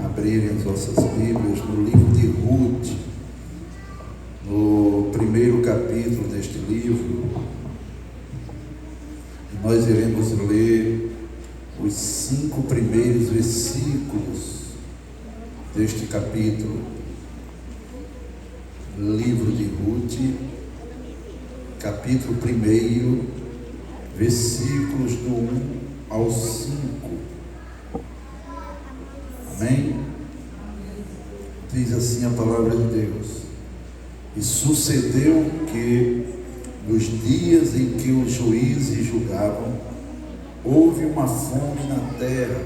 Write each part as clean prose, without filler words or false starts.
abrirem as vossas Bíblias no livro de Ruth, no primeiro capítulo deste livro. E nós iremos ler os 5 primeiros versículos deste capítulo. Livro de Ruth, capítulo 1, versículos do 1 ao 5. Amém? Diz assim a palavra de Deus: E sucedeu que, nos dias em que os juízes julgavam, houve uma fome na terra,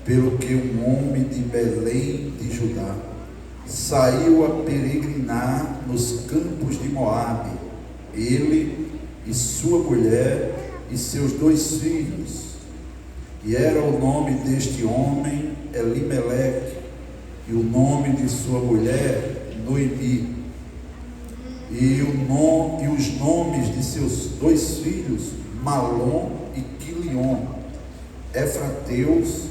pelo que um homem de Belém de Judá saiu a peregrinar nos campos de Moabe, ele e sua mulher e seus 2 filhos. E era o nome deste homem Elimeleque, e o nome de sua mulher Noemi, e os nomes de seus 2 filhos Malom e Quilion, efrateus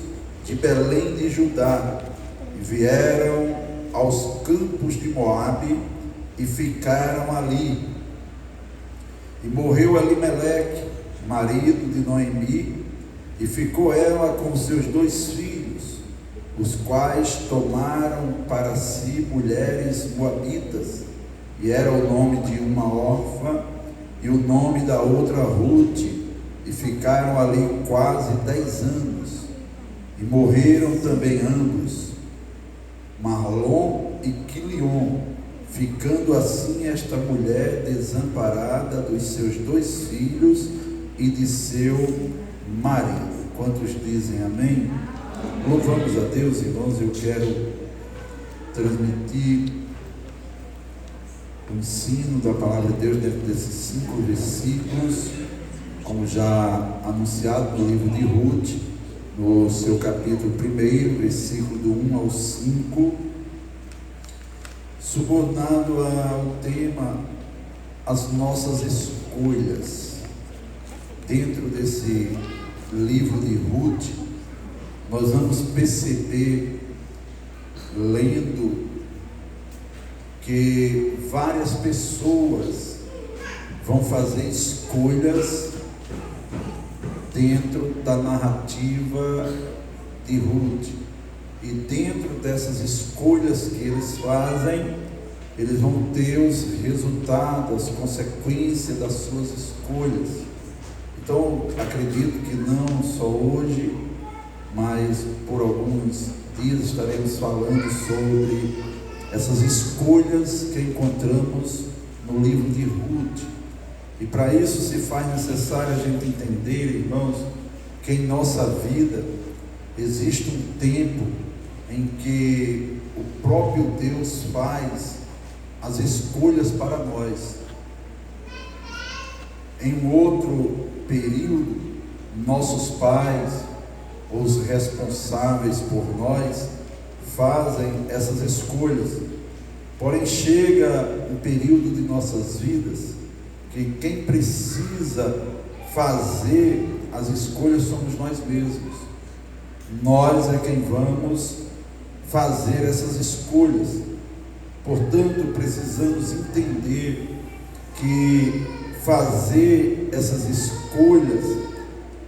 de Belém de Judá, e vieram aos campos de Moabe e ficaram ali. E morreu Elimeleque, marido de Noemi, e ficou ela com seus 2 filhos, os quais tomaram para si mulheres moabitas, e era o nome de uma órfã e o nome da outra Ruth, e ficaram ali quase 10 anos, e morreram também ambos, Malom e Quilion, ficando assim esta mulher desamparada dos seus 2 filhos e de seu marido. Quantos dizem amém? Louvamos a Deus, irmãos. Eu quero transmitir o ensino da palavra de Deus dentro desses 5 versículos, como já anunciado no livro de Ruth, no seu capítulo 1, versículo do 1 ao 5, subordinado ao tema as nossas escolhas. Dentro desse livro de Ruth, nós vamos perceber, lendo, que várias pessoas vão fazer escolhas dentro da narrativa de Ruth, e dentro dessas escolhas que eles fazem, eles vão ter os resultados, as consequências das suas escolhas. Então, acredito que não só hoje, mas por alguns dias estaremos falando sobre essas escolhas que encontramos no livro de Ruth. E para isso se faz necessário a gente entender, irmãos, que em nossa vida existe um tempo em que o próprio Deus faz as escolhas para nós. Em um outro período, nossos pais, os responsáveis por nós, fazem essas escolhas. Porém, chega um período de nossas vidas que quem precisa fazer as escolhas somos nós mesmos. Nós é quem vamos fazer essas escolhas. Portanto, precisamos entender que fazer essas escolhas,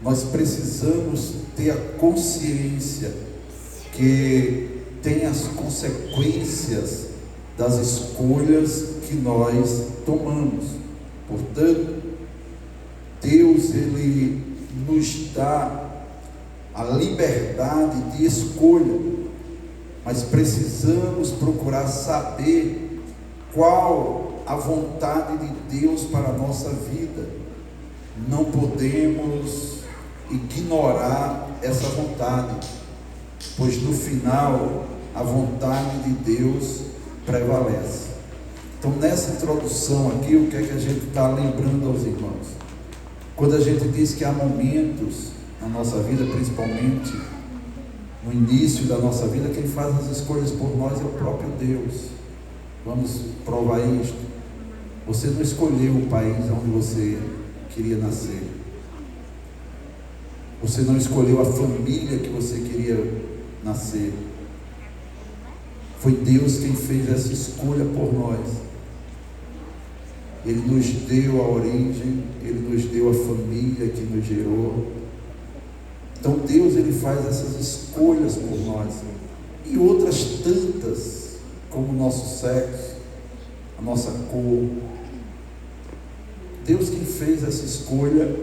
nós precisamos ter a consciência que tem as consequências das escolhas que nós tomamos. Portanto, Deus, Ele nos dá a liberdade de escolha, mas precisamos procurar saber qual a vontade de Deus para a nossa vida. Não podemos ignorar essa vontade, pois no final a vontade de Deus prevalece. Então, nessa introdução aqui, o que é que a gente está lembrando aos irmãos? Quando a gente diz que há momentos na nossa vida, principalmente no início da nossa vida, quem faz as escolhas por nós é o próprio Deus. Vamos provar isto. Você não escolheu o país onde você queria nascer. Você não escolheu a família que você queria nascer. Foi Deus quem fez essa escolha por nós. Ele nos deu a origem, Ele nos deu a família que nos gerou. Então Deus, Ele faz essas escolhas por nós. E outras tantas, como o nosso sexo, a nossa cor. Deus quem fez essa escolha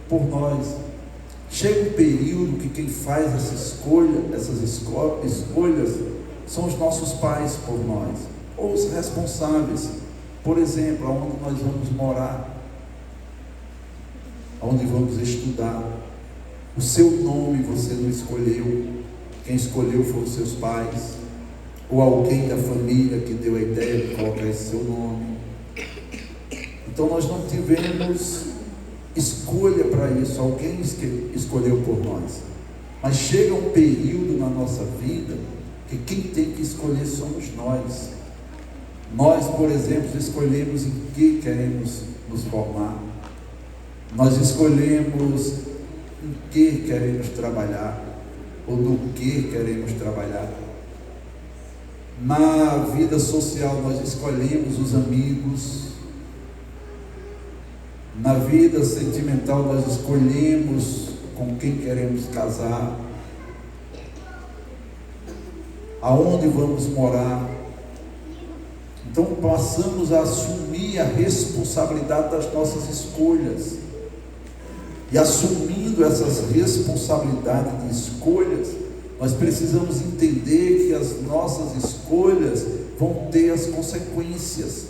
por nós. Chega um período que quem faz essa escolha, essas escolhas, são os nossos pais por nós, ou os responsáveis. Por exemplo, aonde nós vamos morar, aonde vamos estudar. O seu nome você não escolheu, quem escolheu foram os seus pais, ou alguém da família que deu a ideia de colocar esse seu nome. Então nós não tivemos escolha para isso, alguém escolheu por nós. Mas chega um período na nossa vida que quem tem que escolher somos nós. Nós, por exemplo, escolhemos em que queremos nos formar. Nós escolhemos em que queremos trabalhar, ou no que queremos trabalhar. Na vida social nós escolhemos os amigos. Na vida sentimental nós escolhemos com quem queremos casar, aonde vamos morar. Então passamos a assumir a responsabilidade das nossas escolhas. E assumindo essas responsabilidades de escolhas, nós precisamos entender que as nossas escolhas vão ter as consequências.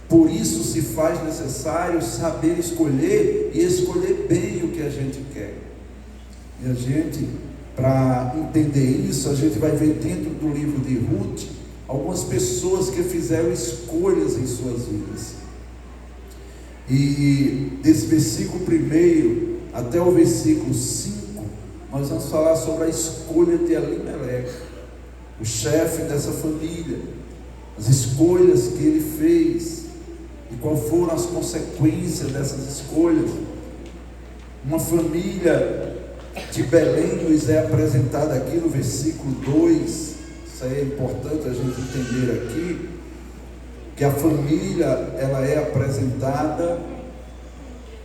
Por isso se faz necessário saber escolher e escolher bem o que a gente quer. E a gente, para entender isso, a gente vai ver dentro do livro de Ruth algumas pessoas que fizeram escolhas em suas vidas. E desse versículo 1 até o versículo 5, nós vamos falar sobre a escolha de Elimeleque, o chefe dessa família, as escolhas que ele fez e quais foram as consequências dessas escolhas. Uma família de Belém nos é apresentada aqui no versículo 2. Isso aí é importante a gente entender aqui, que a família, ela é apresentada,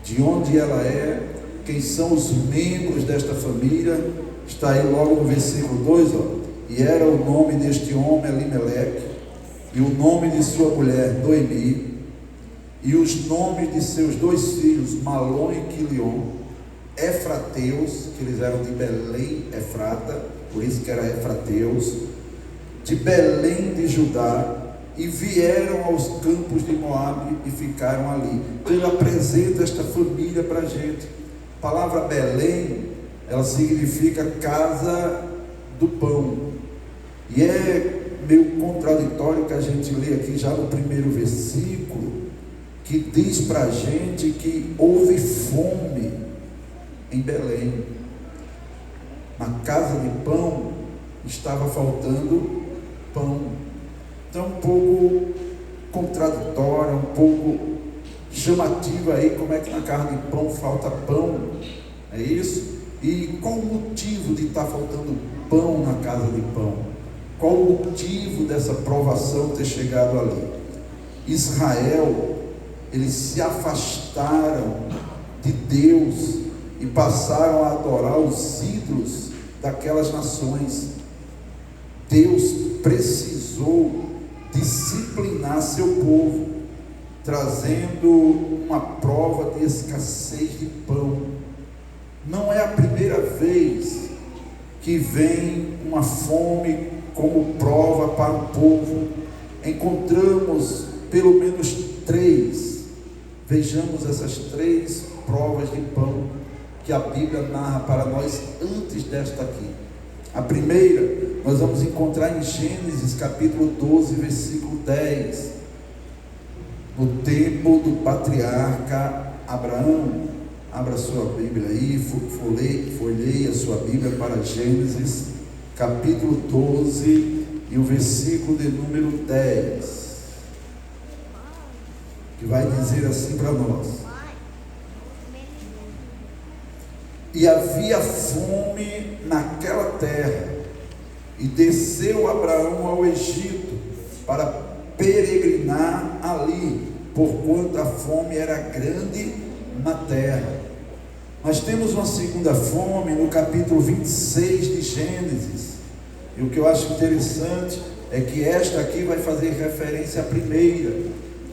de onde ela é, quem são os membros desta família. Está aí logo no versículo 2, e era o nome deste homem Elimeleque, e o nome de sua mulher Noemi, e os nomes de seus 2 filhos Malom e Quilion, Efrateus, que eles eram de Belém, Efrata, por isso que era Efrateus, de Belém de Judá, e vieram aos campos de Moabe e ficaram ali. Então ele apresenta esta família para a gente. A palavra Belém, ela significa casa do pão, e é meio contraditório que a gente lê aqui já no primeiro versículo, que diz para a gente que houve fome em Belém. Na casa de pão estava faltando pão. Então um pouco contraditório, um pouco chamativo aí, como é que na casa de pão falta pão, é isso? E qual o motivo de estar faltando pão na casa de pão? Qual o motivo dessa provação ter chegado ali? Israel, eles se afastaram de Deus e passaram a adorar os ídolos daquelas nações. Deus precisou disciplinar seu povo, trazendo uma prova de escassez de pão. Não é a primeira vez que vem uma fome como prova para o povo. Encontramos pelo menos 3. Vejamos essas 3 provas de pão que a Bíblia narra para nós antes desta aqui. A primeira nós vamos encontrar em Gênesis capítulo 12, versículo 10, no tempo do patriarca Abraão. Abra sua Bíblia aí, folheie a sua Bíblia para Gênesis capítulo 12 e o versículo de número 10, que vai dizer assim para nós: e havia fome naquela terra E desceu Abraão ao Egito para peregrinar ali, porquanto a fome era grande na terra. Nós temos uma segunda fome no capítulo 26 de Gênesis. E o que eu acho interessante é que esta aqui vai fazer referência à primeira.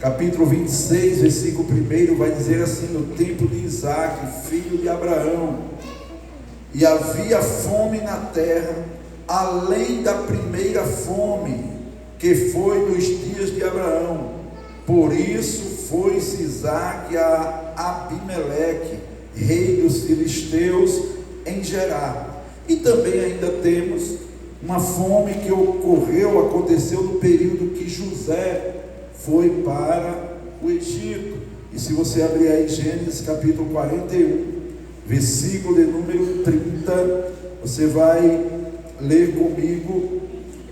Capítulo 26, versículo 1 vai dizer assim: no tempo de Isaque, filho de Abraão, e havia fome na terra, além da primeira fome, que foi nos dias de Abraão. Por isso foi-se Isaque a Abimeleque, rei dos filisteus, em Gerar. E também ainda temos uma fome que aconteceu no período que José foi para o Egito. E se você abrir aí Gênesis capítulo 41, versículo de número 30, você vai ler comigo.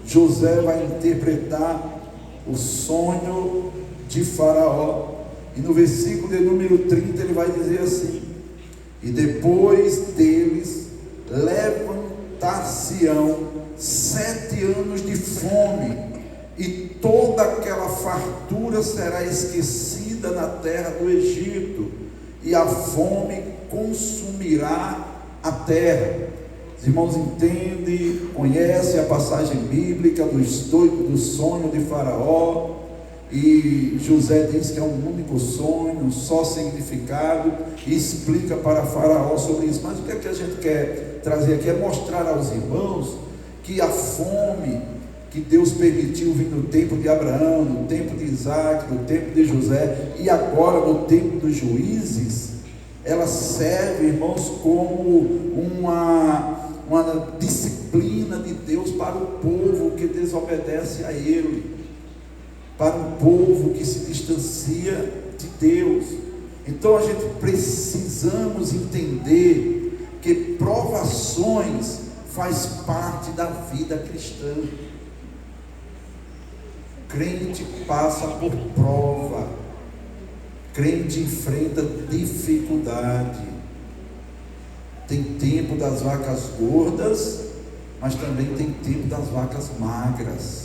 José vai interpretar o sonho de Faraó, e no versículo de número 30 ele vai dizer assim: e depois deles levantar-se-ão 7 anos de fome, e toda aquela fartura será esquecida na terra do Egito, e a fome consumirá a terra. Os irmãos entendem, conhecem a passagem bíblica do sonho de Faraó, e José diz que é um único sonho, um só significado, e explica para Faraó sobre isso. Mas o que é que a gente quer trazer aqui? É mostrar aos irmãos que a fome que Deus permitiu vir no tempo de Abraão, no tempo de Isaque, no tempo de José, e agora no tempo dos juízes, ela serve, irmãos, como uma disciplina de Deus para o povo que desobedece a Ele, para o povo que se distancia de Deus. Então a gente precisamos entender que provações faz parte da vida cristã. Crente passa por prova, crente enfrenta dificuldade. Tem tempo das vacas gordas, mas também tem tempo das vacas magras.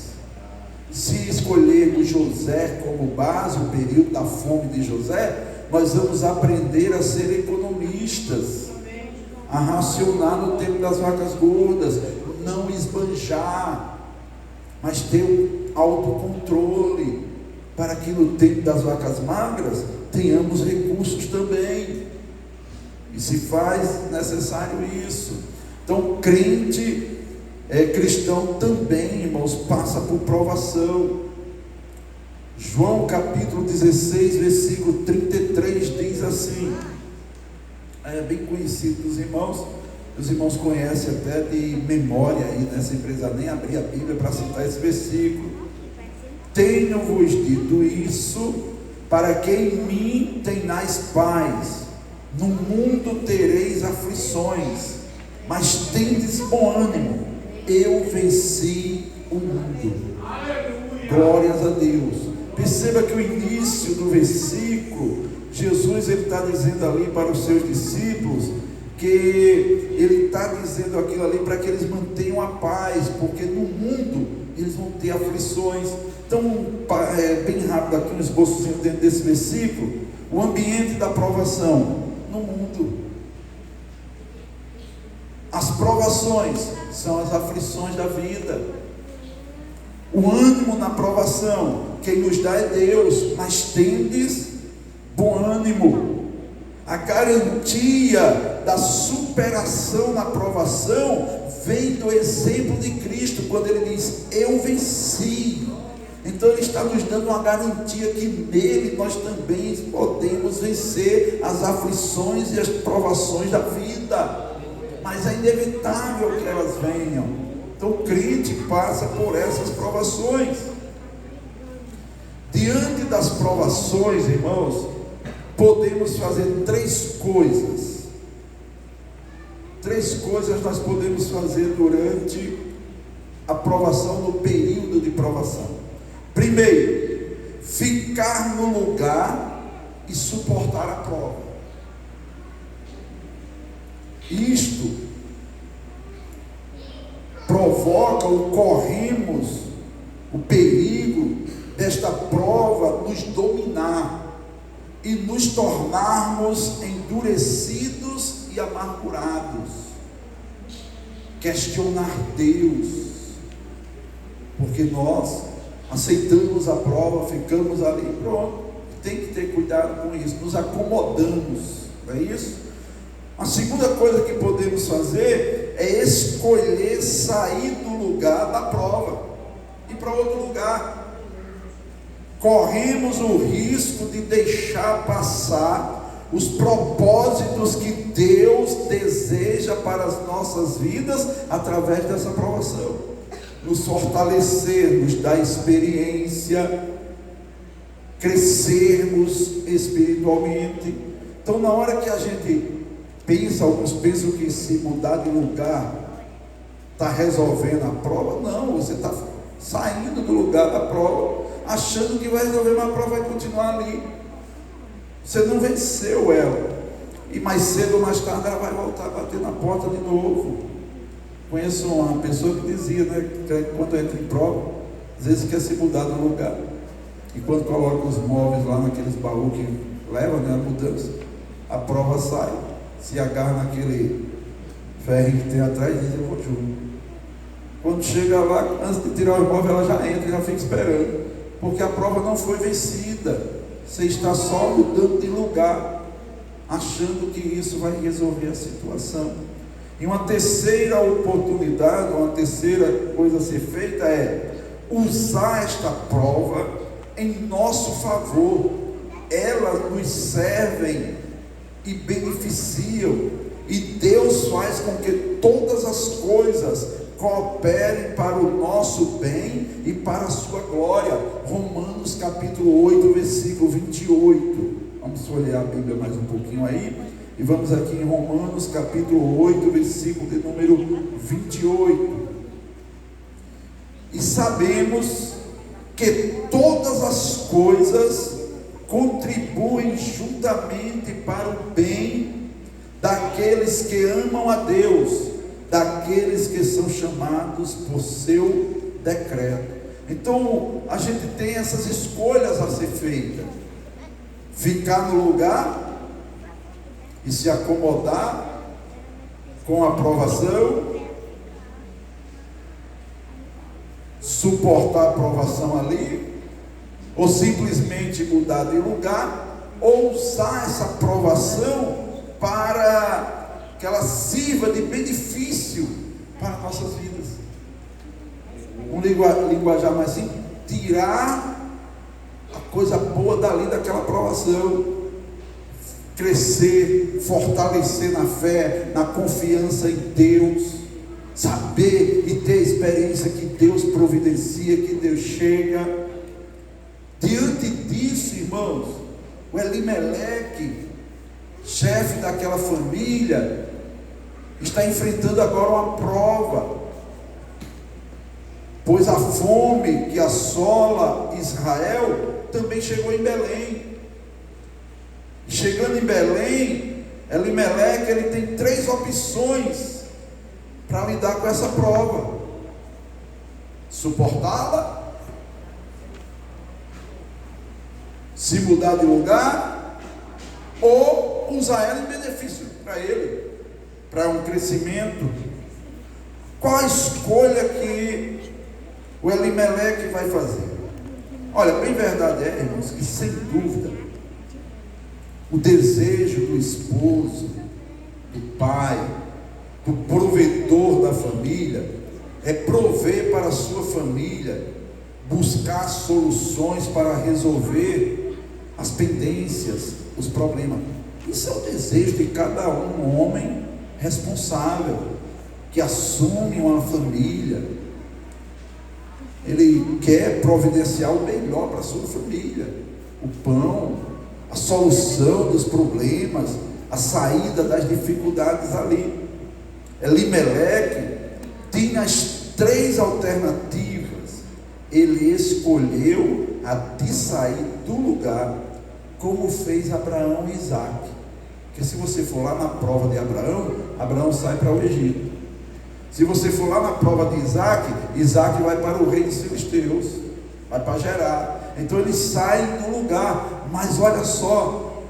Se escolhermos José como base, o período da fome de José, nós vamos aprender a ser economistas, a racionar no tempo das vacas gordas, não esbanjar, mas ter um autocontrole, para que no tempo das vacas magras tenhamos recursos também. E se faz necessário isso. Então, crente cristão também, irmãos, passa por provação. João capítulo 16, versículo 33 diz assim, é bem conhecido dos irmãos, os irmãos conhecem até de memória aí, nessa empresa nem abrir a Bíblia para citar esse versículo. Tenho-vos dito isso, para que em mim tenhais paz. No mundo tereis aflições, mas tendes bom ânimo, eu venci o mundo. Glórias a Deus. Perceba que o início do versículo, Jesus está dizendo ali para os seus discípulos, que ele está dizendo aquilo ali para que eles mantenham a paz, porque no mundo eles vão ter aflições. Então, bem rápido aqui um esboçozinho dentro desse versículo, o ambiente da provação no mundo. As provações são as aflições da vida. O ânimo na provação, quem nos dá é Deus, mas tendes bom ânimo. A garantia da superação na provação vem do exemplo de Cristo, quando ele diz, eu venci. Então ele está nos dando uma garantia que nele nós também podemos vencer as aflições e as provações da vida, mas é inevitável que elas venham. Então o crente passa por essas provações. Diante das provações, irmãos, podemos fazer três coisas. Três coisas nós podemos fazer durante a provação, no período de provação. Primeiro, ficar no lugar e suportar a prova. Isto provoca sufoca ou corremos o perigo desta prova nos dominar e nos tornarmos endurecidos e amargurados, questionar Deus, porque nós aceitamos a prova, ficamos ali, pronto. Tem que ter cuidado com isso, nos acomodamos, não é isso? A segunda coisa que podemos fazer é escolher sair do lugar da prova, ir para outro lugar. Corremos o risco de deixar passar os propósitos que Deus deseja para as nossas vidas através dessa provação, nos fortalecer, nos dar experiência, crescermos espiritualmente. Então, na hora que a gente pensa, alguns pensam que se mudar de lugar está resolvendo a prova. Não, você está saindo do lugar da prova, achando que vai resolver, mas a prova vai continuar ali. Você não venceu ela, e mais cedo ou mais tarde ela vai voltar a bater na porta de novo. Conheço uma pessoa que dizia, né, que quando entra em prova, às vezes quer se mudar do lugar, e quando coloca os móveis lá naqueles baús que levam, né, a mudança, a prova sai, se agarra naquele ferro que tem atrás e diz: eu vou junto. Quando chega lá, antes de tirar o móvel, ela já entra e já fica esperando, porque a prova não foi vencida. Você está só mudando de lugar, achando que isso vai resolver a situação. E uma terceira oportunidade, uma terceira coisa a ser feita é usar esta prova em nosso favor. Elas nos servem e beneficiam, e Deus faz com que todas as coisas cooperem para o nosso bem e para a sua glória. Romanos capítulo 8, versículo 28. Vamos olhar a Bíblia mais um pouquinho aí, e vamos aqui em Romanos capítulo 8, versículo de número 28. E sabemos que todas as coisas contribuem juntamente para o bem daqueles que amam a Deus, daqueles que são chamados por seu decreto. Então a gente tem essas escolhas a ser feitas: ficar no lugar e se acomodar com a provação, suportar a provação ali, ou simplesmente mudar de lugar, ou usar essa provação para que ela sirva de benefício para nossas vidas. Um linguajar mais simples: tirar a coisa boa dali daquela provação, crescer, fortalecer na fé, na confiança em Deus, saber e ter experiência que Deus providencia, que Deus chega. Diante disso, irmãos, o Elimeleque, chefe daquela família, está enfrentando agora uma prova, pois a fome que assola Israel também chegou em Belém. Chegando em Belém, Elimeleque, ele tem 3 opções para lidar com essa prova: suportá-la, se mudar de lugar, ou usar ela em benefício para ele, para um crescimento. Qual a escolha que o Elimeleque vai fazer? Olha, bem verdade é, irmãos, que sem dúvida o desejo do esposo, do pai, do provedor da família é prover para a sua família, buscar soluções para resolver as pendências, os problemas. Isso é o desejo de cada um homem responsável, que assume uma família. Ele quer providenciar o melhor para a sua família, o pão, a solução dos problemas, a saída das dificuldades ali. Elimeleque tinha as 3 alternativas. Ele escolheu a de sair do lugar, como fez Abraão e Isaac. Porque se você for lá na prova de Abraão, Abraão sai para o Egito. Se você for lá na prova de Isaac, Isaac vai para o reino dos filisteus, vai para Gerar. Então eles saem do lugar. Mas olha só,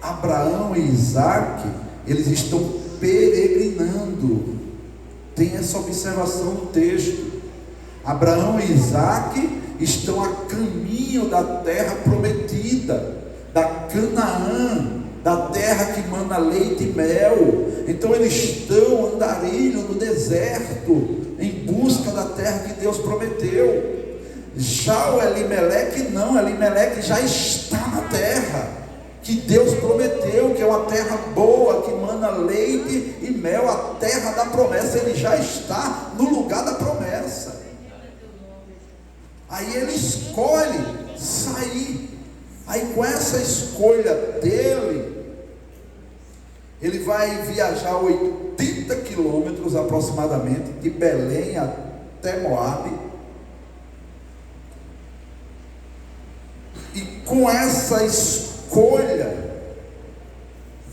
Abraão e Isaac, eles estão peregrinando. Tem essa observação no texto. Abraão e Isaac estão a caminho da terra prometida, da Canaã, da terra que mana leite e mel. Então eles estão andarilho no deserto, em busca da terra que Deus prometeu. Já o Elimeleque não, Elimeleque já está na terra que Deus prometeu, que é uma terra boa, que mana leite e mel, a terra da promessa. Ele já está no lugar da promessa. Aí ele escolhe sair. Aí com essa escolha dele, ele vai viajar 80 quilômetros aproximadamente, de Belém até Moabe. E com essa escolha,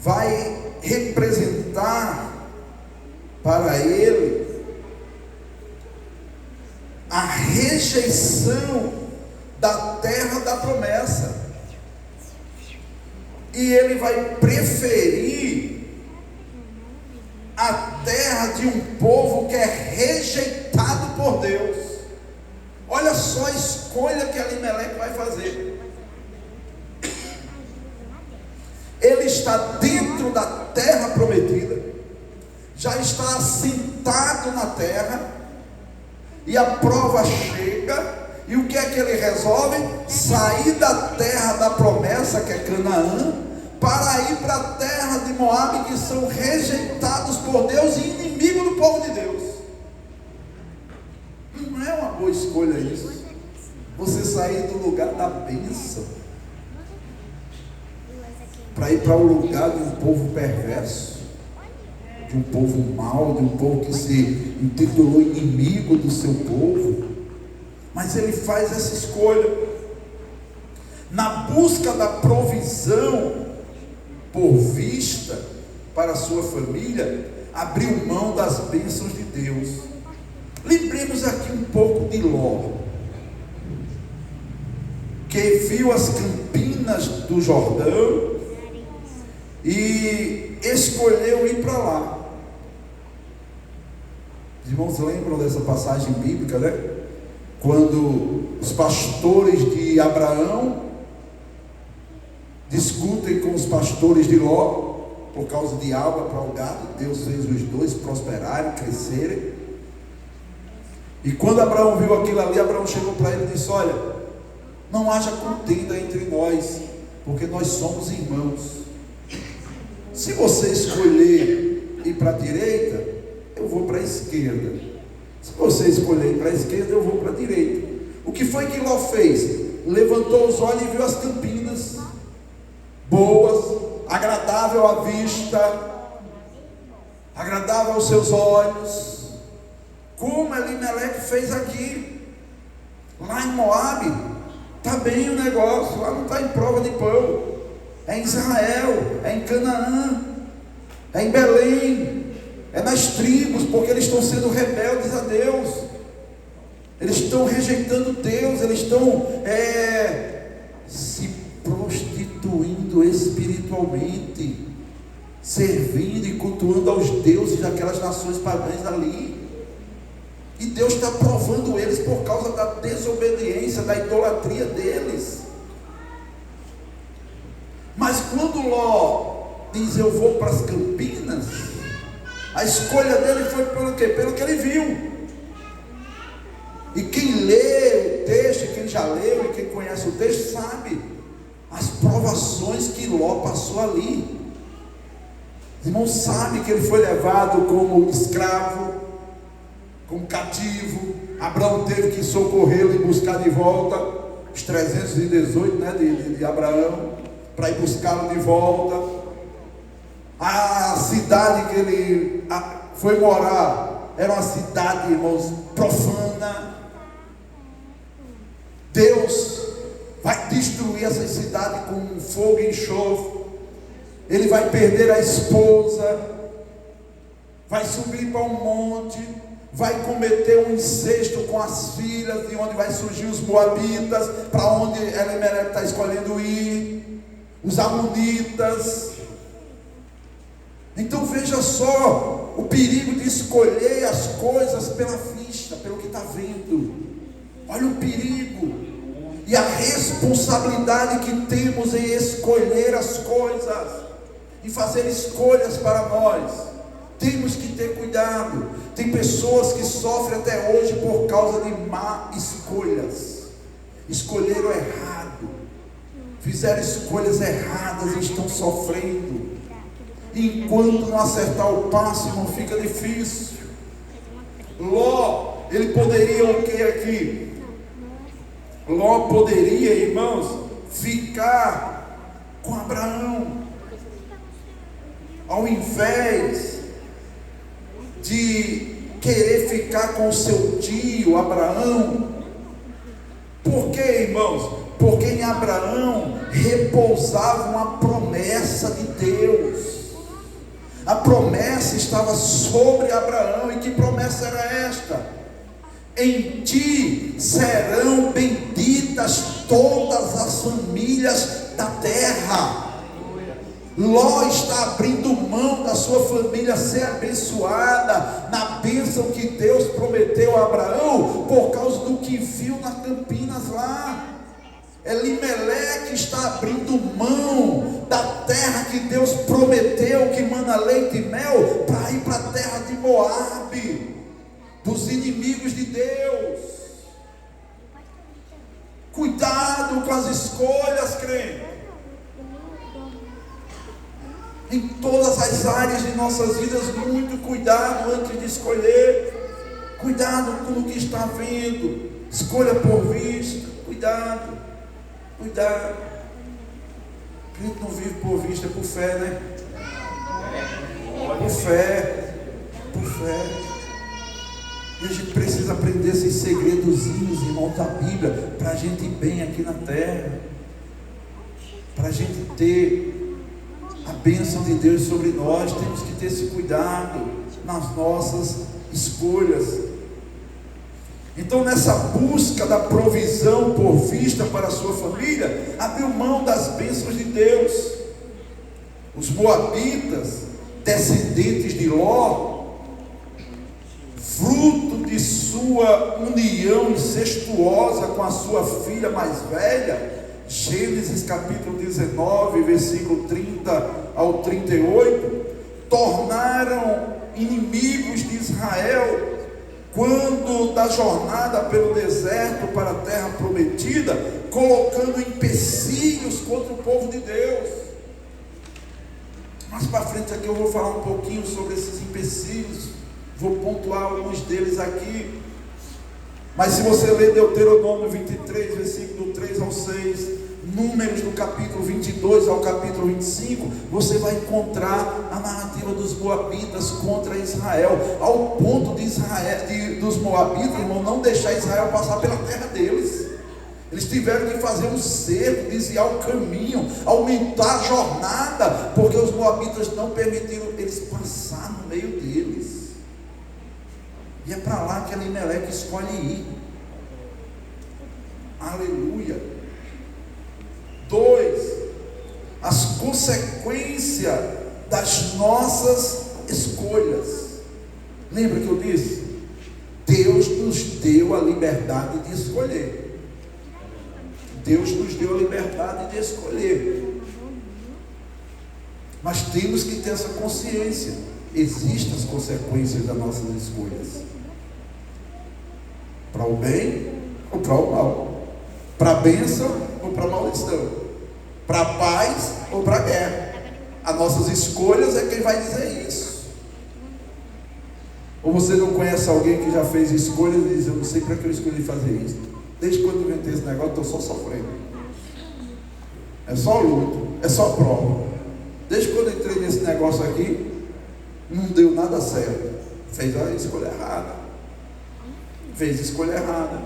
vai representar para ele a rejeição da terra da promessa. E ele vai preferir a terra de um povo que é rejeitado por Deus. Olha só a escolha que Elimeleque vai fazer. Ele está dentro da terra prometida, já está assentado na terra, e a prova chega, e o que é que ele resolve? Sair da terra da promessa, que é Canaã, para ir para a terra de Moabe, que são rejeitados por Deus e inimigos do povo de Deus. Não é uma boa escolha isso? Você sair do lugar da bênção para ir para o lugar de um povo perverso, de um povo mau, de um povo que se intitulou inimigo do seu povo. Mas ele faz essa escolha, na busca da provisão por vista para a sua família, abriu mão das bênçãos de Deus. Lembremos aqui um pouco de Ló, que viu as campinas do Jordão e escolheu ir para lá. Os irmãos lembram dessa passagem bíblica, né? Quando os pastores de Abraão discutem com os pastores de Ló por causa de água para o gado, Deus fez os dois prosperarem, crescerem. E quando Abraão viu aquilo ali, Abraão chegou para ele e disse: olha, não haja contenda entre nós, porque nós somos irmãos. Se você escolher ir para a direita, eu vou para a esquerda. Se você escolher ir para a esquerda, eu vou para a direita. O que foi que Ló fez? Levantou os olhos e viu as campinas boas, agradável à vista, agradável aos seus olhos, como Elimeleque fez aqui. Lá em Moabe está bem o negócio, lá não está em prova de pão, é em Israel, é em Canaã, é em Belém, é nas tribos, porque eles estão sendo rebeldes a Deus, eles estão rejeitando Deus, eles estão se prostituindo espiritualmente, servindo e cultuando aos deuses daquelas nações pagãs ali. E Deus está provando eles por causa da desobediência, da idolatria deles. Mas quando Ló diz: eu vou para as campinas, a escolha dele foi pelo quê? Pelo que ele viu. E quem lê o texto, quem já leu e quem conhece o texto, sabe as provações que Ló passou ali. Os irmãos sabem que ele foi levado como escravo, como cativo. Abraão teve que socorrê-lo e buscar de volta os 318, né, de Abraão, para ir buscá-lo de volta. A cidade que ele foi morar era uma cidade, irmãos, profana. Deus vai destruir essa cidade com fogo e enxofre. Ele vai perder a esposa, vai subir para um monte, vai cometer um incesto com as filhas, de onde vai surgir os moabitas, para onde Elimelec está escolhendo ir, os amonitas. Então veja só o perigo de escolher as coisas pela vista, pelo que está vendo. Olha o perigo e a responsabilidade que temos em escolher as coisas, em fazer escolhas para nós. Temos que ter cuidado. Tem pessoas que sofrem até hoje por causa de má escolhas. Escolheram errado, fizeram escolhas erradas e estão sofrendo. Enquanto não acertar o passo, não fica difícil. Ló, ele poderia o que aqui? Ló poderia, irmãos, ficar com Abraão, ao invés de querer ficar com o seu tio Abraão. Por quê, irmãos? Porque em Abraão repousava uma promessa de Deus. A promessa estava sobre Abraão. E que promessa era esta? Em ti serão benditas todas as famílias da terra. Ló está abrindo mão da sua família ser abençoada na bênção que Deus prometeu a Abraão, por causa do que viu na Campinas lá. Elimelec está abrindo mão da terra que Deus prometeu, que mana leite e mel, para ir para a terra de Moabe, dos inimigos de Deus. Cuidado com as escolhas, crente. Em todas as áreas de nossas vidas, muito cuidado antes de escolher. Cuidado com o que está vendo. Escolha por vista. Cuidado. Cuidado. A gente não vive por vista, é por fé, né? Por fé. Por fé. E a gente precisa aprender esses segredozinhos, irmão, da Bíblia, para a gente ir bem aqui na terra, para a gente ter a bênção de Deus sobre nós. Temos que ter esse cuidado nas nossas escolhas. Então, nessa busca da provisão por vista para a sua família, abriu mão das bênçãos de Deus. Os moabitas, descendentes de Ló, fruto de sua união incestuosa com a sua filha mais velha, Gênesis capítulo 19, versículo 30 ao 38, tornaram inimigos de Israel, quando da jornada pelo deserto para a terra prometida, colocando empecilhos contra o povo de Deus. Mais para frente aqui eu vou falar um pouquinho sobre esses empecilhos, vou pontuar alguns deles aqui. Mas se você ler Deuteronômio 23, versículo 3 ao 6, Números do capítulo 22 ao capítulo 25, você vai encontrar a narrativa dos moabitas contra Israel, ao ponto dos moabitas, irmão, não deixar Israel passar pela terra deles. Eles tiveram que fazer um cerco, desviar o caminho, aumentar a jornada, porque os moabitas não permitiram eles passar no meio deles. E é para lá que Elimelec escolhe ir. Aleluia. 2. As consequências das nossas escolhas. Lembra que eu disse? Deus nos deu a liberdade de escolher. Deus nos deu a liberdade de escolher. Mas temos que ter essa consciência. Existem as consequências das nossas escolhas. Para o bem ou para o mal. Para a bênção ou para a maldição. Para a paz ou para a guerra. As nossas escolhas é quem vai dizer isso. Ou você não conhece alguém que já fez escolhas e diz: eu não sei para que eu escolhi fazer isso. Desde quando eu inventei esse negócio, estou só sofrendo. É só luto, é só prova. Desde quando eu entrei nesse negócio aqui, não deu nada certo. Fez a escolha errada. Fez a escolha errada.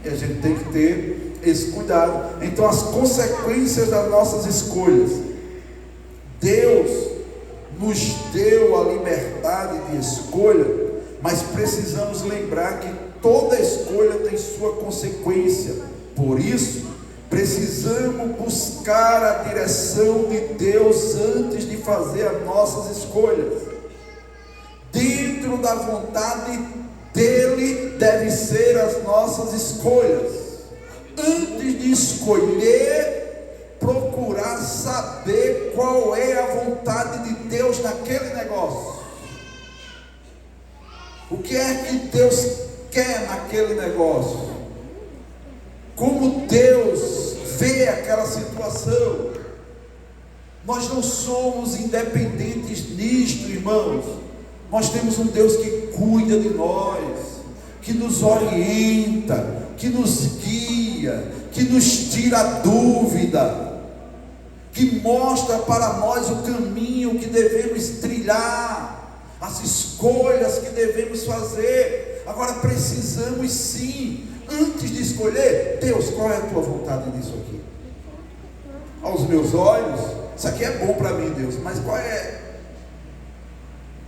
E a gente tem que ter esse cuidado. Então, as consequências das nossas escolhas. Deus nos deu a liberdade de escolha mas precisamos lembrar que toda escolha tem sua consequência. Por isso, precisamos buscar a direção de Deus antes de fazer as nossas escolhas. Dentro da vontade dele deve ser as nossas escolhas. Antes de escolher, procurar saber qual é a vontade de Deus naquele negócio. O que é que Deus quer naquele negócio? Como Deus vê aquela situação? Nós não somos independentes nisto, irmãos. Nós temos um Deus que cuida de nós, que nos orienta, que nos guia, que nos tira a dúvida, que mostra para nós o caminho que devemos trilhar, as escolhas que devemos fazer. Agora precisamos sim, antes de escolher, Deus, qual é a tua vontade nisso aqui? Aos meus olhos, isso aqui é bom para mim, Deus, mas qual é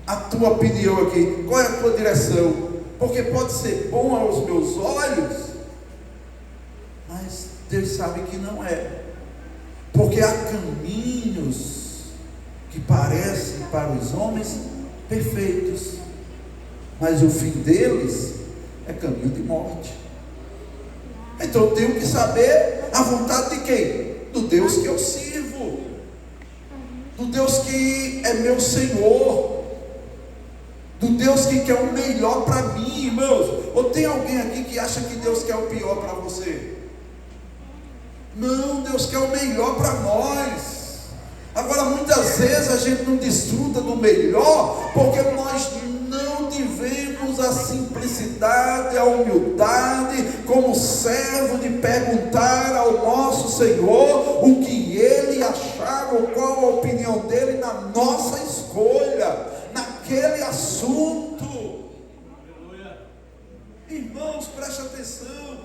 a tua opinião aqui? Qual é a tua direção? Porque pode ser bom aos meus olhos, mas Deus sabe que não é, porque há caminhos que parecem para os homens perfeitos, mas o fim deles é caminho de morte. Então eu tenho que saber a vontade de quem? Do Deus que eu sirvo, do Deus que é meu Senhor, do Deus que quer o melhor para mim, irmãos. Ou tem alguém aqui que acha que Deus quer o pior para você? Não, Deus quer o melhor para nós. Agora, muitas vezes a gente não desfruta do melhor, porque nós não tivemos a simplicidade, a humildade, como servo, de perguntar ao nosso Senhor o que Ele achava, ou qual a opinião dele na nossa escolha, naquele assunto. Irmãos, preste atenção.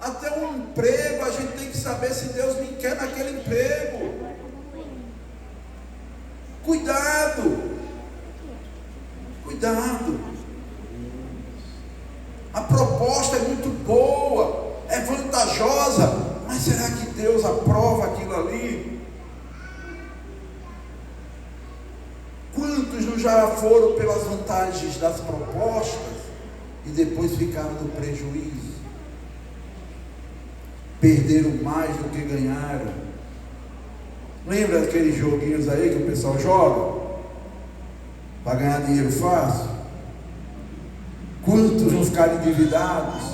Até um emprego a gente tem que saber se Deus me quer naquele emprego. Cuidado, cuidado. A proposta é muito boa, é vantajosa, mas será que Deus aprova aquilo ali? Quantos não já foram pelas vantagens das propostas e depois ficaram no prejuízo? Perderam mais do que ganharam. Lembra aqueles joguinhos aí que o pessoal joga para ganhar dinheiro fácil? Quantos não ficaram endividados?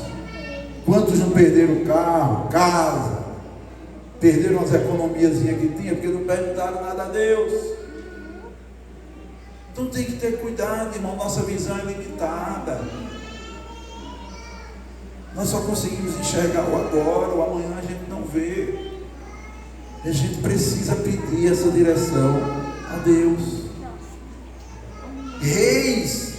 Quantos não perderam carro, casa, perderam as economiazinhas que tinha porque não perguntaram nada a Deus? Então tem que ter cuidado, irmão. Nossa visão é limitada. Nós só conseguimos enxergar o agora, o amanhã a gente não vê. E a gente precisa pedir essa direção a Deus. Reis,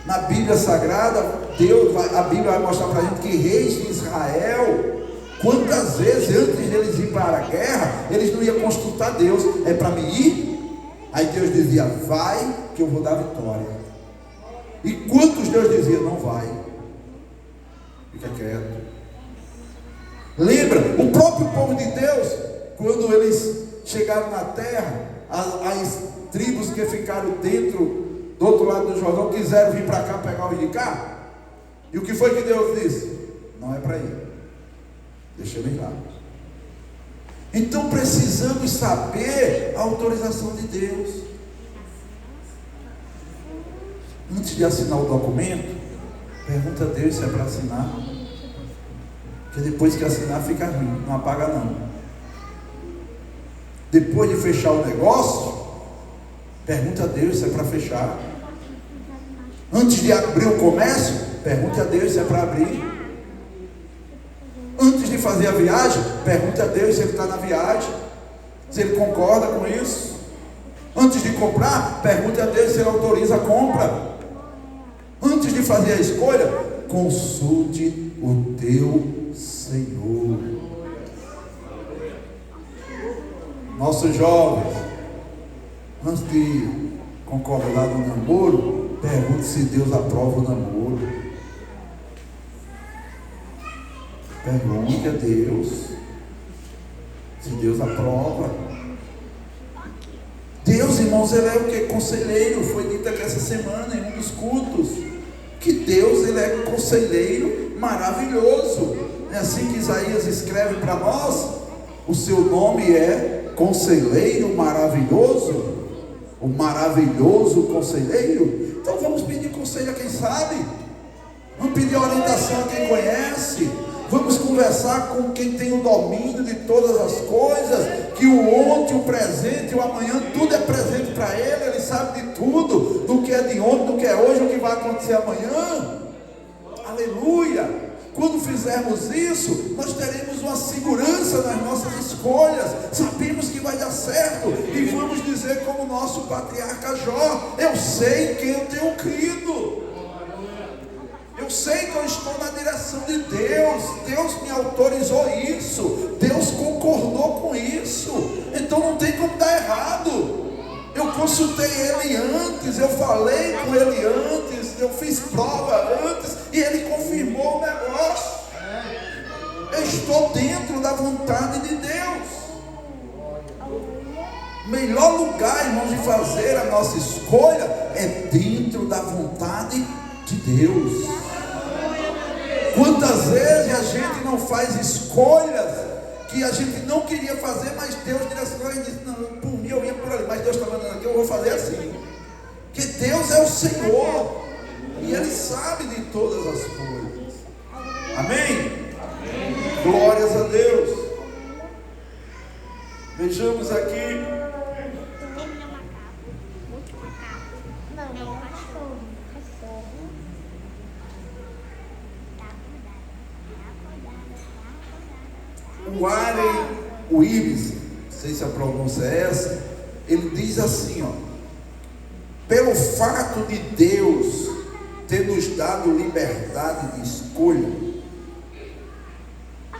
na Bíblia Sagrada, a Bíblia vai mostrar para a gente que reis de Israel, quantas vezes antes de eles ir para a guerra, eles não iam consultar Deus: é para mim ir? Aí Deus dizia: vai, que eu vou dar vitória. E quantos Deus dizia: não vai, fica quieto. Lembra, o próprio povo de Deus, quando eles chegaram na terra, as tribos que ficaram dentro, do outro lado do Jordão, quiseram vir para cá pegar os de cá. E o que foi que Deus disse? Não é para ir, deixa eles lá. Então precisamos saber a autorização de Deus. Antes de assinar o documento, pergunta a Deus se é para assinar, porque depois que assinar fica ruim, não apaga não. Depois de fechar o negócio, pergunta a Deus se é para fechar. Antes de abrir o comércio, pergunta a Deus se é para abrir. Antes de fazer a viagem, pergunta a Deus se ele está na viagem, se ele concorda com isso. Antes de comprar, pergunta a Deus se ele autoriza a compra. Antes de fazer a escolha, consulte o teu Senhor. Nossos jovens, antes de concordar no namoro, Pergunte se Deus aprova o namoro. Pergunte a Deus se Deus aprova. Deus, irmãos, Ele é o que? Conselheiro. Foi dito aqui essa semana em um dos cultos que Deus, Ele é conselheiro maravilhoso. É assim que Isaías escreve para nós. O seu nome é Conselheiro Maravilhoso. O maravilhoso conselheiro. Então vamos pedir conselho a quem sabe. Vamos pedir orientação a quem conhece. Vamos conversar com quem tem o domínio de todas as coisas, que o ontem, o presente e o amanhã, tudo é presente para Ele. Ele sabe de tudo, do que é de ontem, do que é hoje, o que vai acontecer amanhã. Aleluia! Quando fizermos isso, nós teremos uma segurança nas nossas escolhas. Sabemos que vai dar certo. E vamos dizer como nosso patriarca Jó: eu sei em quem eu tenho crido. Eu sei que eu estou na direção de Deus. Deus me autorizou isso. Deus concordou com isso. Então não tem como dar errado. Eu consultei Ele antes, eu falei com Ele antes, eu fiz prova antes e Ele confirmou o negócio. Eu estou dentro da vontade de Deus. O melhor lugar, irmãos, de fazer a nossa escolha é dentro da vontade de Deus. Quantas vezes a gente não faz escolhas que a gente não queria fazer, mas Deus direcionou e disse: não, por mim eu ia por ali, mas Deus está mandando aqui, eu vou fazer assim. Que Deus é o Senhor e Ele sabe de todas as coisas. Amém? Glórias a Deus. Vejamos aqui. O Warren Willis, não sei se a pronúncia é essa, ele diz assim, ó: pelo fato de Deus ter nos dado liberdade de escolha,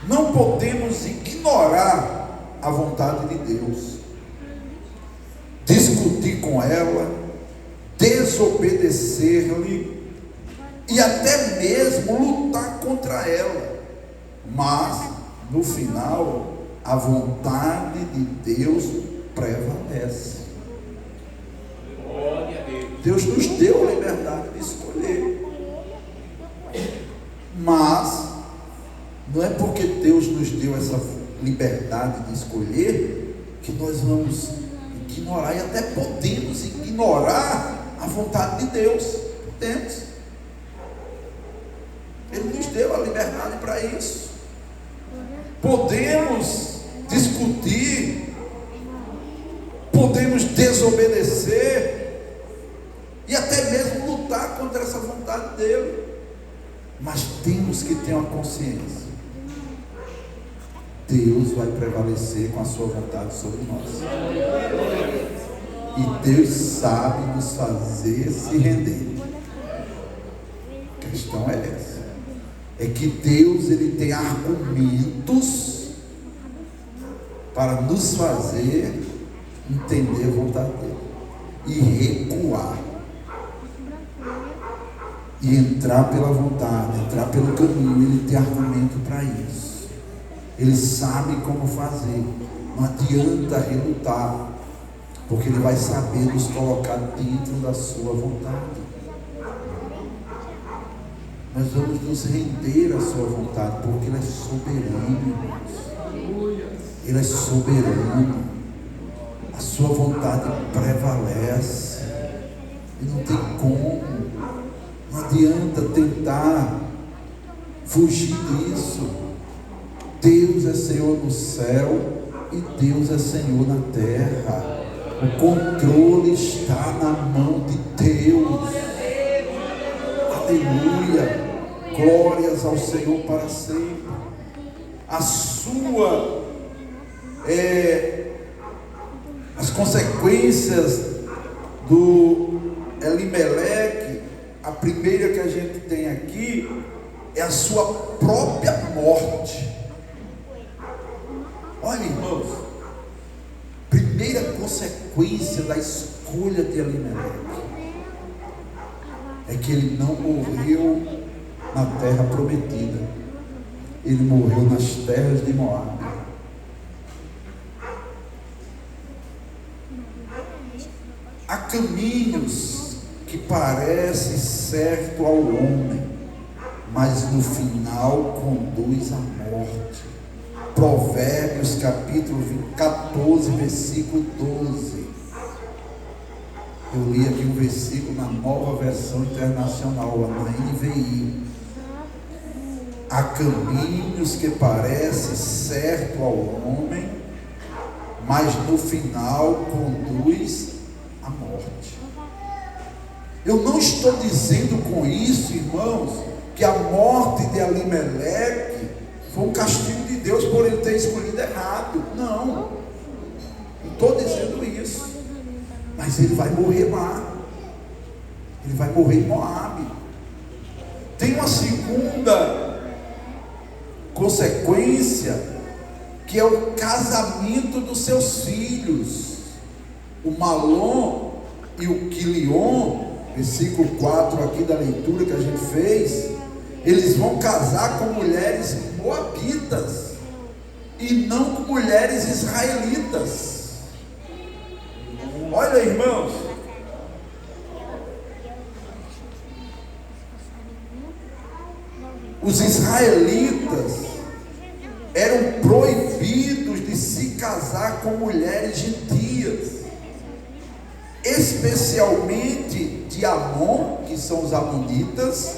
não podemos ignorar a vontade de Deus, discutir com ela, desobedecer-lhe e até mesmo lutar contra ela. Mas no final, a vontade de Deus prevalece. Deus nos deu a liberdade de escolher. Mas não é porque Deus nos deu essa liberdade de escolher que nós vamos ignorar, e até podemos ignorar a vontade de Deus. Podemos. Ele nos deu a liberdade para isso. Podemos discutir, podemos desobedecer e até mesmo lutar contra essa vontade dele, mas temos que ter uma consciência: Deus vai prevalecer com a sua vontade sobre nós, e Deus sabe nos fazer se render. A questão é essa. É que Deus, Ele tem argumentos para nos fazer entender a vontade dele e recuar e entrar pela vontade, entrar pelo caminho. Ele tem argumento para isso. Ele sabe como fazer. Não adianta relutar, porque Ele vai saber nos colocar dentro da sua vontade. Nós vamos nos render à sua vontade, porque Ele é soberano, irmãos. Ele é soberano. A sua vontade prevalece. E não tem como. Não adianta tentar fugir disso. Deus é Senhor no céu e Deus é Senhor na terra. O controle está na mão de Deus. Aleluia. Glórias ao Senhor para sempre. As consequências do Elimeleque, a primeira que a gente tem aqui é a sua própria morte. Olha, irmãos, primeira consequência da escolha de Elimeleque: que ele não morreu na terra prometida, ele morreu nas terras de Moabe. Há caminhos que parecem certo ao homem, mas no final conduz à morte. Provérbios capítulo 14, versículo 12. Eu li aqui um versículo na Nova Versão Internacional, na NVI. Há caminhos que parecem certo ao homem, mas no final conduz à morte. Eu não estou dizendo com isso, irmãos, que a morte de Alimeleque foi um castigo de Deus por ele ter escolhido errado. Não estou dizendo isso. Mas ele vai morrer lá. Ele vai morrer em Moabe. Tem uma segunda consequência, que é o casamento dos seus filhos. O Malom e o Quilion, versículo 4 aqui da leitura que a gente fez, eles vão casar com mulheres moabitas e não com mulheres israelitas. Olha, irmãos, os israelitas eram proibidos de se casar com mulheres gentias, especialmente de Amon, que são os amonitas,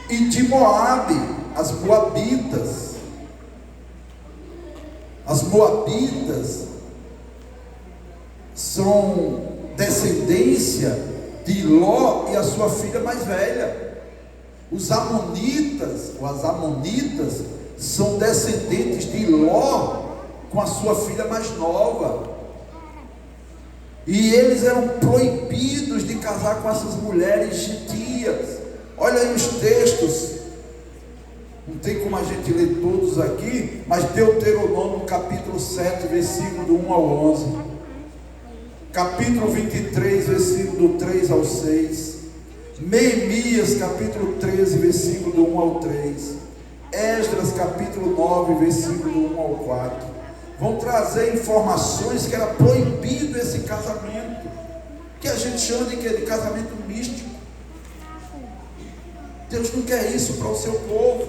e de Moabe, as moabitas. As moabitas são descendência de Ló e a sua filha mais velha. Os amonitas, ou as amonitas, são descendentes de Ló com a sua filha mais nova. E eles eram proibidos de casar com essas mulheres gentias. Olha aí os textos. Não tem como a gente ler todos aqui, mas Deuteronômio capítulo 7, versículo do 1 ao 11. Capítulo 23, versículo do 3 ao 6. Neemias capítulo 13, versículo do 1 ao 3. Esdras capítulo 9, versículo do 1 ao 4. Vão trazer informações que era proibido esse casamento, que a gente chama de casamento místico. Deus não quer isso para o seu povo.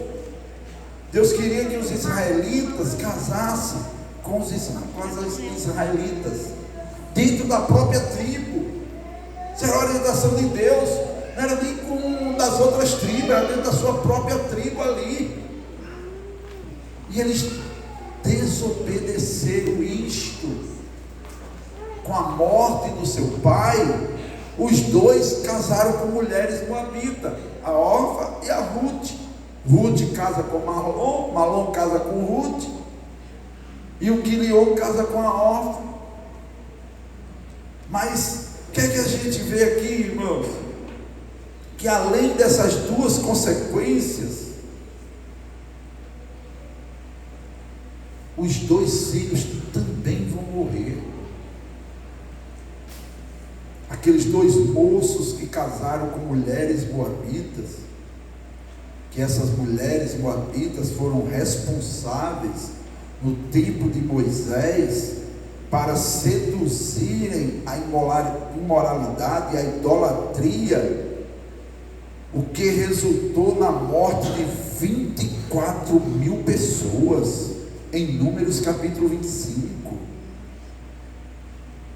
Deus queria que os israelitas casassem com as israelitas dentro da própria tribo. Isso era a orientação de Deus. Não era nem com das outras tribos, era dentro da sua própria tribo ali. E eles desobedeceram isto. Com a morte do seu pai, os dois casaram com mulheres moabitas, a Orfa e a Ruth. Ruth casa com Malom, Malom casa com Ruth, e o Quilion casa com a Orfa. Mas o que é que a gente vê aqui, irmãos? Que além dessas duas consequências, os dois filhos também vão morrer. Aqueles dois moços que casaram com mulheres moabitas, que essas mulheres moabitas foram responsáveis no tempo de Moisés para seduzirem a imoralidade e a idolatria, o que resultou na morte de 24 mil pessoas, em Números capítulo 25.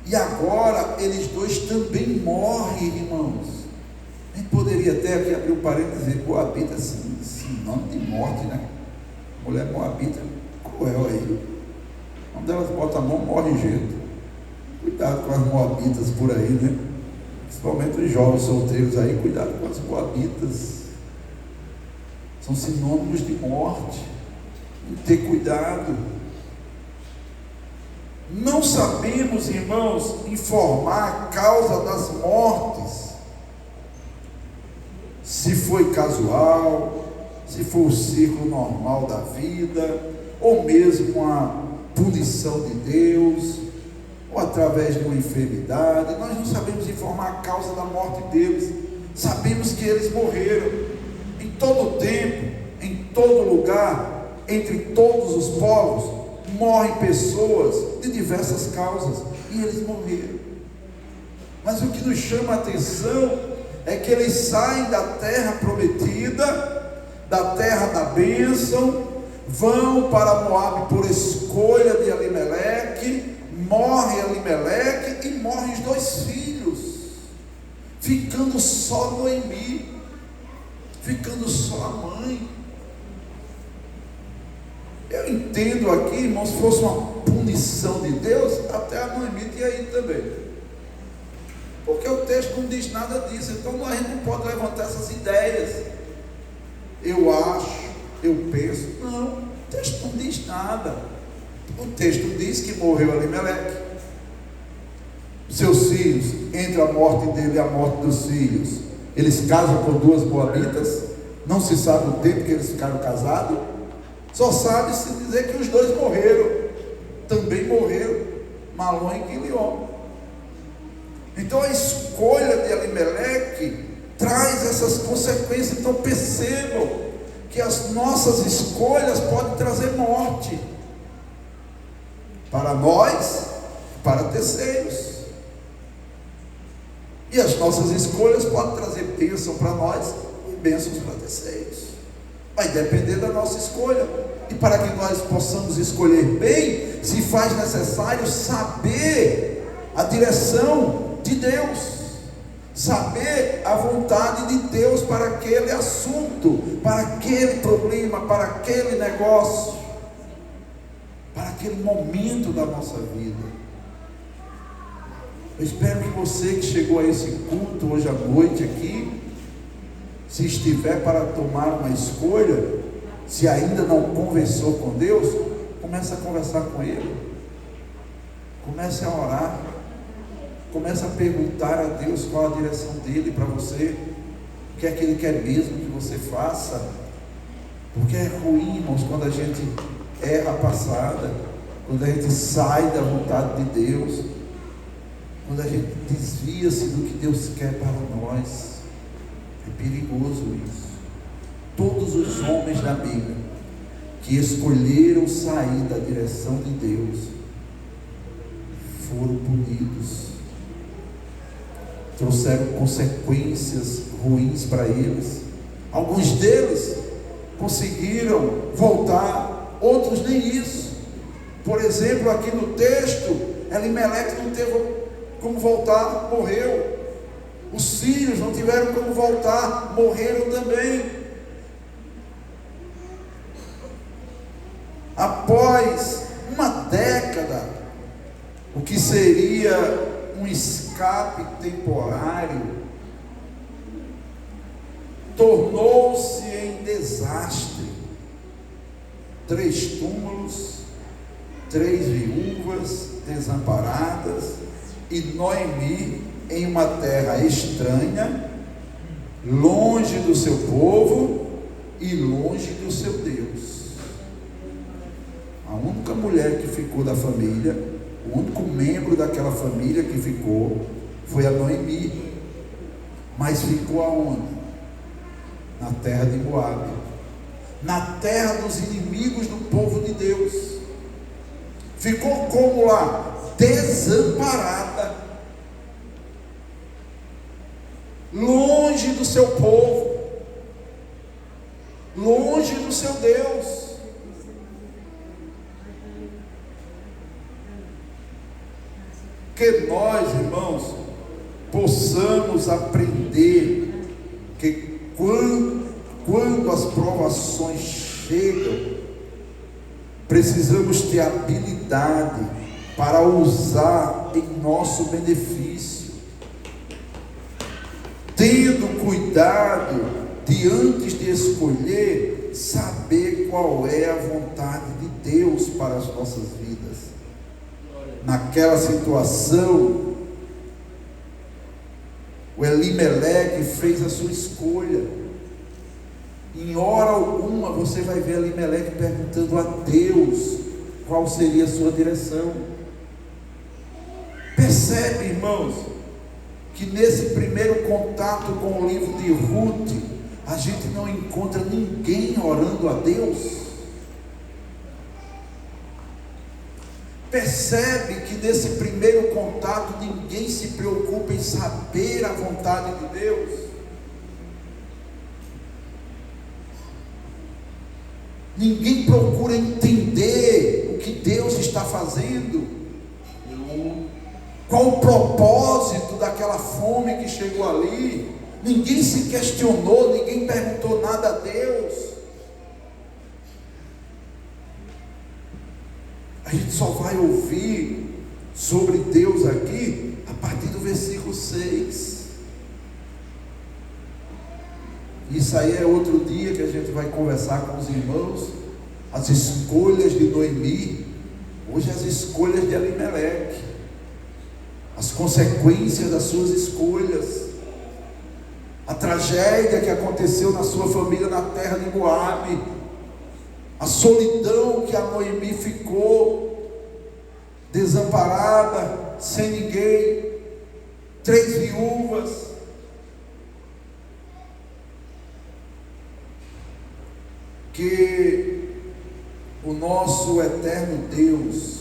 E agora eles dois também morrem, irmãos. A gente poderia até aqui abrir um parênteses e dizer, moabita, sinônimo de morte, né? Mulher moabita, cruel aí. Quando elas botam a mão, morre jeito. Cuidado com as moabitas por aí, né? Principalmente os jovens solteiros aí, cuidado com as moabitas. São sinônimos de morte. Tem que ter cuidado. Não sabemos, irmãos, informar a causa das mortes. Se foi casual, se foi o ciclo normal da vida, ou mesmo uma punição de Deus, ou através de uma enfermidade. Nós não sabemos informar a causa da morte deles, sabemos que eles morreram. Em todo tempo, em todo lugar, entre todos os povos, morrem pessoas de diversas causas, e eles morreram. Mas o que nos chama a atenção é que eles saem da terra prometida, da terra da bênção, vão para Moabe por escolha de Elimeleque, morre Elimeleque e morrem os 2 filhos, ficando só Noemi, ficando só a mãe. Eu entendo aqui, irmão, se fosse uma punição de Deus, até a Noemi tinha ido também, porque o texto não diz nada disso. Então a gente não pode levantar essas ideias, eu acho, eu penso. Não, o texto não diz nada. O texto diz que morreu Elimeleque, seus filhos, entre a morte dele e a morte dos filhos, eles casam com 2 moabitas. Não se sabe o tempo que eles ficaram casados, só sabe-se dizer que os 2 morreram. Também morreram Malom e Quilion. Então a escolha de Elimeleque traz essas consequências. Então percebam que as nossas escolhas podem trazer morte para nós, para terceiros. E as nossas escolhas podem trazer bênção para nós e bênçãos para terceiros. Vai depender da nossa escolha. E para que nós possamos escolher bem, se faz necessário saber a direção de Deus, saber a vontade de Deus para aquele assunto, para aquele problema, para aquele negócio, para aquele momento da nossa vida. Eu espero que você que chegou a esse culto hoje à noite aqui, se estiver para tomar uma escolha, se ainda não conversou com Deus, comece a conversar com Ele, comece a orar, comece a perguntar a Deus qual a direção dele para você, o que é que Ele quer mesmo que você faça. Porque é ruim, irmãos, quando a gente erra a passada, quando a gente sai da vontade de Deus, quando a gente desvia-se do que Deus quer para nós. É perigoso isso. Todos os homens da Bíblia que escolheram sair da direção de Deus foram punidos, trouxeram consequências ruins para eles. Alguns deles conseguiram voltar, outros nem isso. Por exemplo, aqui no texto, Elimeleque não teve como voltar, morreu. Os filhos não tiveram como voltar, morreram também. Após uma década, o que seria um escape temporário, tornou-se em desastre. 3 túmulos, 3 viúvas desamparadas, e Noemi em uma terra estranha, longe do seu povo e longe do seu Deus. A única mulher que ficou da família, o único membro daquela família que ficou, foi a Noemi. Mas ficou aonde? Na terra de Moabe, na terra dos inimigos do povo de Deus. Ficou como lá? Desamparada, longe do seu povo, longe do seu Deus. Que nós, irmãos, possamos aprender que quando as provações chegam, precisamos ter habilidade para usar em nosso benefício, tendo cuidado de, antes de escolher, saber qual é a vontade de Deus para as nossas vidas. Naquela situação, o Elimeleque fez a sua escolha. Em hora alguma você vai ver Elimeleque perguntando a Deus qual seria a sua direção. Percebe, irmãos, que nesse primeiro contato com o livro de Ruth, a gente não encontra ninguém orando a Deus? Percebe que nesse primeiro contato ninguém se preocupa em saber a vontade de Deus? Ninguém procura entender o que Deus está fazendo. Qual o propósito daquela fome que chegou ali? Ninguém se questionou, ninguém perguntou nada a Deus. A gente só vai ouvir sobre Deus aqui a partir do versículo 6. Isso aí é outro dia que a gente vai conversar com os irmãos. As escolhas de Noemi, hoje as escolhas de Elimeleque, as consequências das suas escolhas, a tragédia que aconteceu na sua família na terra de Moabe, a solidão que a Noemi ficou, desamparada, sem ninguém, 3 viúvas. Que o nosso eterno Deus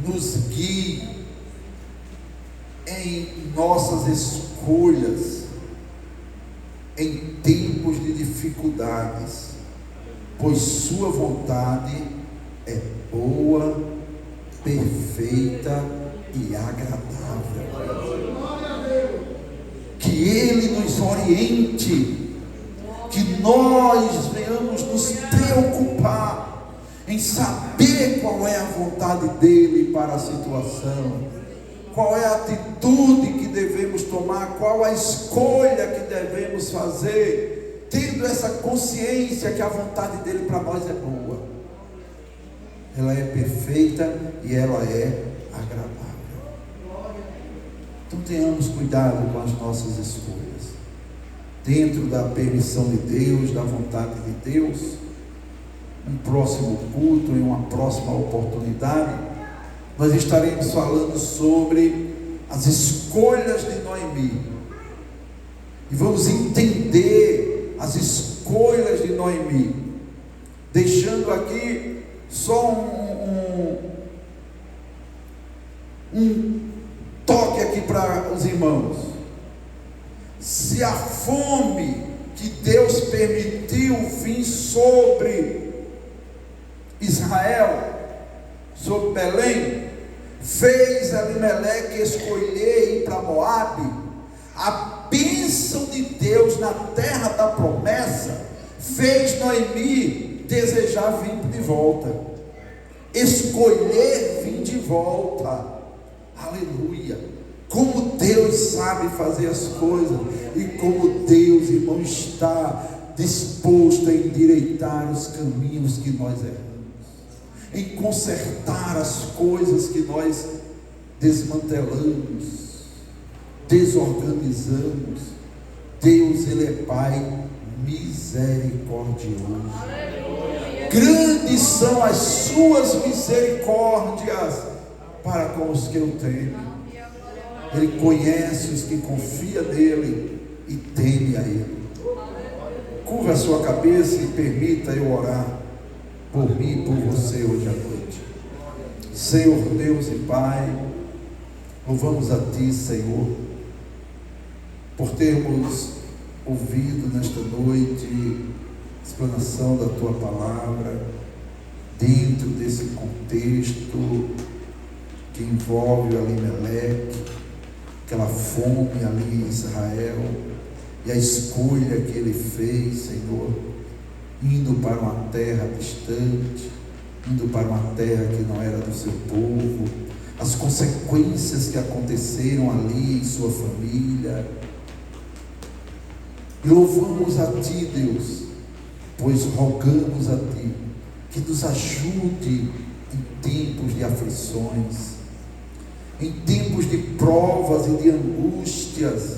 nos guie em nossas escolhas, em tempos de dificuldades, pois sua vontade é boa, perfeita e agradável. Que Ele nos oriente, que nós venhamos nos preocupar em saber qual é a vontade dEle para a situação, qual é a atitude que devemos tomar, qual a escolha que devemos fazer, tendo essa consciência que a vontade dEle para nós é boa, ela é perfeita e ela é agradável. Então tenhamos cuidado com as nossas escolhas, dentro da permissão de Deus, da vontade de Deus. Um próximo culto, em uma próxima oportunidade, nós estaremos falando sobre as escolhas de Noemi, e vamos entender as escolhas de Noemi, deixando aqui só um toque aqui para os irmãos. Se a fome que Deus permitiu vir sobre Israel, sobre Belém, fez Elimeleque escolher ir para Moabe, a bênção de Deus na terra da promessa fez Noemi desejar vir de volta, escolher vir de volta. Aleluia! Como Deus sabe fazer as coisas, e como Deus, irmão, está disposto a endireitar os caminhos que nós erramos, em consertar as coisas que nós desmantelamos, desorganizamos. Deus, Ele é Pai misericordioso. Aleluia. Grandes são as suas misericórdias para com os que o temem. Ele conhece os que confiam nele e teme a Ele. Curva a sua cabeça e permita eu orar por mim e por você hoje à noite. Senhor Deus e Pai, louvamos a Ti, Senhor, por termos ouvido nesta noite a explanação da Tua palavra, dentro desse contexto que envolve o Elimeleque, aquela fome ali em Israel, e a escolha que ele fez, Senhor, indo para uma terra distante, indo para uma terra que não era do seu povo, as consequências que aconteceram ali em sua família. E louvamos a Ti, Deus, pois rogamos a Ti que nos ajude em tempos de aflições, em tempos de provas e de angústias,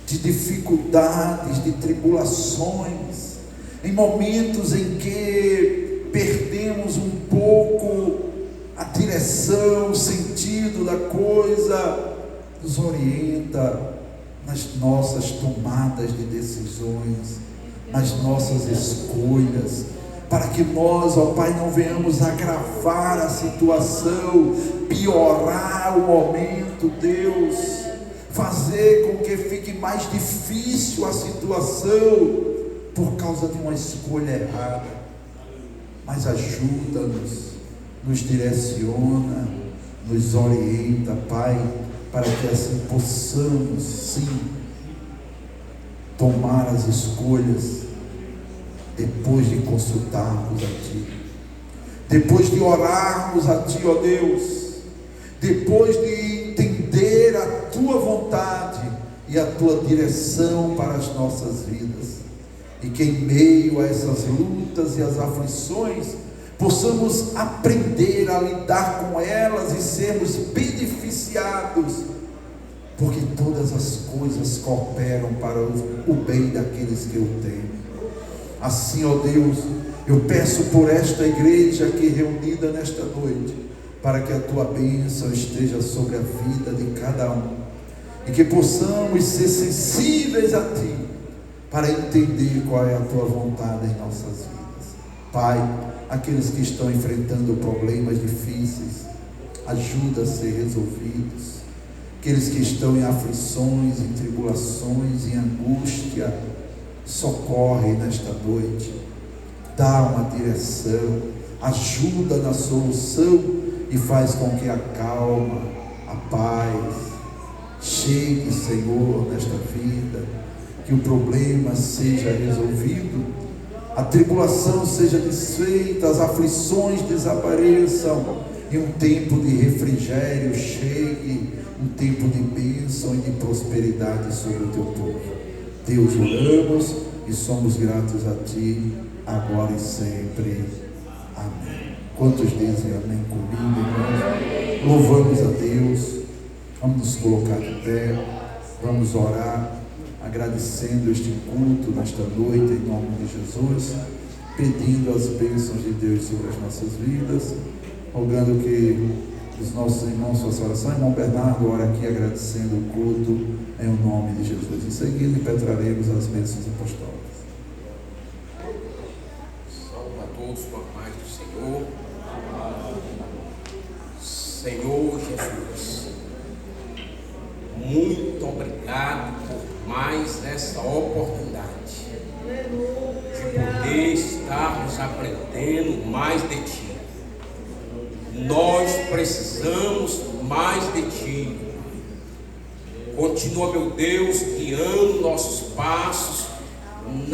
de dificuldades, de tribulações, em momentos em que perdemos um pouco a direção, o sentido da coisa, nos orienta nas nossas tomadas de decisões, nas nossas escolhas, para que nós, ó Pai, não venhamos agravar a situação, piorar o momento, Deus, fazer com que fique mais difícil a situação, por causa de uma escolha errada. Mas ajuda-nos, nos direciona, nos orienta, Pai, para que assim possamos, sim, tomar as escolhas depois de consultarmos a Ti, depois de orarmos a Ti, ó Deus, depois de entender a Tua vontade e a Tua direção para as nossas vidas, e que em meio a essas lutas e as aflições, possamos aprender a lidar com elas e sermos beneficiados, porque todas as coisas cooperam para o bem daqueles que o temem. Assim, ó Deus, eu peço por esta igreja aqui reunida nesta noite, para que a Tua bênção esteja sobre a vida de cada um, e que possamos ser sensíveis a Ti, para entender qual é a Tua vontade em nossas vidas. Pai, aqueles que estão enfrentando problemas difíceis, ajuda a ser resolvidos. Aqueles que estão em aflições, em tribulações, em angústia, socorre nesta noite, dá uma direção, ajuda na solução e faz com que a calma, a paz chegue, Senhor, nesta vida, que o problema seja resolvido, a tribulação seja desfeita, as aflições desapareçam e um tempo de refrigério chegue, um tempo de bênção e de prosperidade sobre o Teu povo. Deus, oramos e somos gratos a Ti, agora e sempre. Amém. Quantos dizem amém comigo, irmãos? Louvamos a Deus. Vamos nos colocar de pé, vamos orar, agradecendo este culto nesta noite, em nome de Jesus, pedindo as bênçãos de Deus sobre as nossas vidas, rogando que os nossos irmãos façam oração. Irmão Bernardo, ora aqui agradecendo o culto em nome de Jesus. Em seguida, impetraremos as bênçãos apostólicas. Salve a todos com a paz do Senhor. Senhor Jesus, muito obrigado por mais essa oportunidade de poder estarmos aprendendo mais de Ti. Nós precisamos mais de Ti. Continua, meu Deus, guiando nossos passos,